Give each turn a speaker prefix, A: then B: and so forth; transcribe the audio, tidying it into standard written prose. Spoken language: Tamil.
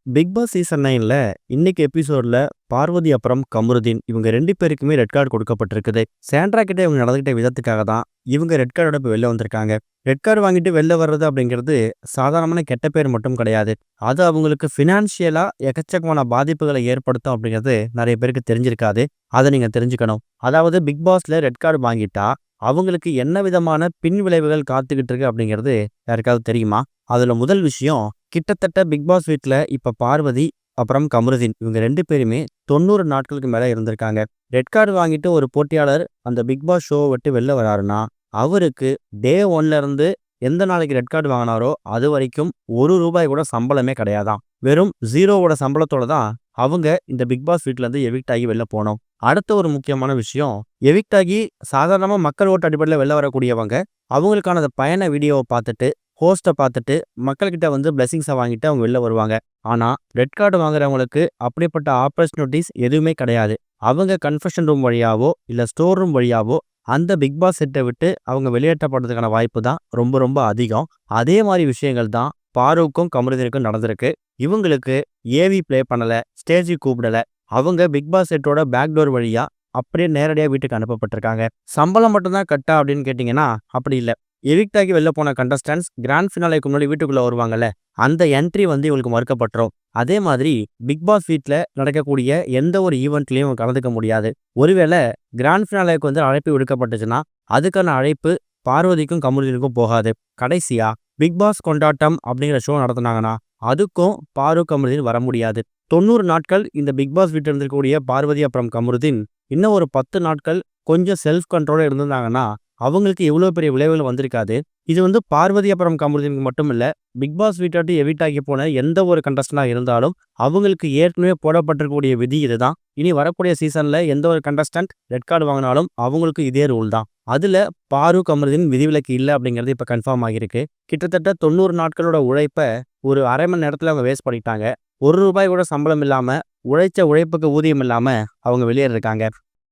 A: பிக் பாஸ் சீசன் 9ல இன்னைக்கு எபிசோட்ல பார்வதி அப்புறம் கமருதீன் இவங்க 2 பேருக்குமே ரெட் கார்டு கொடுக்கப்பட்டிருக்குது. சாண்ட்ரா கிட்ட இவங்க நடந்துக்கிட்ட விதத்துக்காக தான் இவங்க ரெட் கார்டோட இப்ப வெளில வந்திருக்காங்க. ரெட் கார்டு வாங்கிட்டு வெளில வர்றது அப்படிங்கிறது சாதாரணமான கெட்ட பேர் மட்டும் கிடையாது. அது அவங்களுக்கு ஃபினான்ஷியலா எக்கச்சக்கமான பாதிப்புகளை ஏற்படுத்தும் அப்படிங்கிறது நிறைய பேருக்கு தெரிஞ்சிருக்காது. அதை நீங்க தெரிஞ்சுக்கணும். அதாவது பிக் பாஸ்ல ரெட் கார்டு வாங்கிட்டா அவங்களுக்கு என்ன விதமான பின் விளைவுகள் காத்துக்கிட்டு இருக்கு அப்படிங்கிறது யாருக்காவது தெரியுமா? அதுல முதல் விஷயம், கிட்டத்தட்ட பிக் பாஸ் வீட்ல இப்ப பார்வதி அப்புறம் கமருதீன் இவங்க 2 பேருமே 90 நாட்களுக்கு மேல இருந்திருக்காங்க. ரெட் கார்டு வாங்கிட்டு ஒரு போட்டியாளர் அந்த பிக் பாஸ் ஷோவை விட்டு வெளில வராருன்னா, அவருக்கு டே 1ல இருந்து எந்த நாளைக்கு ரெட் கார்டு வாங்கினாரோ அது வரைக்கும் ₹1 கூட சம்பளமே கிடையாதாம். வெறும் 0வோட சம்பளத்தோட தான் அவங்க இந்த பிக் பாஸ் வீட்ல இருந்து எவிக்ட் ஆகி வெளில போனோம். அடுத்த ஒரு முக்கியமான விஷயம், எவிக்ட் ஆகி சாதாரணமா மக்கள் ஓட்டு அடிப்படையில் வெளில வரக்கூடியவங்க அவங்களுக்கான அந்த பயண வீடியோவை பார்த்துட்டு, ஹோஸ்ட்டை பார்த்துட்டு, மக்கள்கிட்ட வந்து பிளெஸிங்ஸை வாங்கிட்டு அவங்க வெளில வருவாங்க. ஆனா ரெட் கார்டு வாங்குறவங்களுக்கு அப்படிப்பட்ட ஆப்பர்ச்சுனிட்டிஸ் எதுவுமே கிடையாது. அவங்க கன்ஃபெஷன் ரூம் வழியாவோ இல்ல ஸ்டோர் ரூம் வழியாவோ அந்த பிக் பாஸ் செட்டை விட்டு அவங்க வெளியேற்றப்படுறதுக்கான வாய்ப்பு தான் ரொம்ப ரொம்ப அதிகம். அதே மாதிரி விஷயங்கள் தான் பாரூக்கும் கமருதீனுக்கும் நடந்திருக்கு. இவங்களுக்கு ஏவி ப்ளே பண்ணல, ஸ்டேஜுக்கு கூப்பிடல. அவங்க பிக் பாஸ் செட்டோட பேக் டோர் வழியா அப்படியே நேரடியாக வீட்டுக்கு அனுப்பப்பட்டிருக்காங்க. சம்பளம் மட்டும்தான் கட்டா அப்படின்னு கேட்டிங்கன்னா அப்படி இல்லை. எவிக்ட் ஆகி வெளில போன கண்டஸ்டன்ஸ் கிராண்ட் ஃபினாலேக்கு முன்னாடி வீட்டுக்குள்ளே வருவாங்கல்ல, அந்த என்ட்ரி வந்து இவங்களுக்கு மறுக்கப்பட்டுரும். அதே மாதிரி பிக் பாஸ் வீட்டில் நடக்கக்கூடிய எந்த ஒரு ஈவெண்ட்லையும் கலந்துக்க முடியாது. ஒருவேளை கிராண்ட் ஃபினாலேக்கு வந்து அழைப்பு விடுக்கப்பட்டுச்சுன்னா அதுக்கான அழைப்பு பார்வதிக்கும் கமருதீனுக்கும் போகாது. கடைசியா பிக் பாஸ் கொண்டாட்டம் அப்படிங்கிற ஷோ நடத்துனாங்கன்னா அதுக்கும் பாரு கமருதீன் வர முடியாது. 90 நாட்கள் இந்த பிக் பாஸ் வீட்டில் இருந்திருக்கக்கூடிய பார்வதி அப்புறம் கமருதீன் இன்னும் ஒரு 10 நாட்கள் கொஞ்சம் செல்ஃப் கண்ட்ரோலா இருந்திருந்தாங்கன்னா அவங்களுக்கு எவ்வளோ பெரிய விளைவுகள் வந்திருக்காது. இது வந்து பார்வதி அப்புறம் கமருதீனுக்கு மட்டும் இல்லை, பிக் பாஸ் வீட்டாட்டி எவிட் ஆகி போன எந்த ஒரு கண்டஸ்டனாக இருந்தாலும் அவங்களுக்கு ஏற்கனவே போடப்பட்டிருக்கக்கூடிய விதி இதுதான். இனி வரக்கூடிய சீசன்ல எந்த ஒரு கண்டஸ்டன்ட் ரெட் கார்டு வாங்கினாலும் அவங்களுக்கு இதே ரூல் தான். அதுல பாரு கமருதீன் விதிவிலக்கு இல்லை அப்படிங்கிறது இப்ப கன்ஃபார்ம் ஆகியிருக்கு. கிட்டத்தட்ட 90 நாட்களோட உழைப்பை ஒரு அரை மணி நேரத்துல அவங்க வேஸ்ட் பண்ணிட்டாங்க. ₹1 கூட சம்பளம் இல்லாம, உழைச்ச உழைப்புக்கு ஊதியம் இல்லாம அவங்க வெளியேறிருக்காங்க.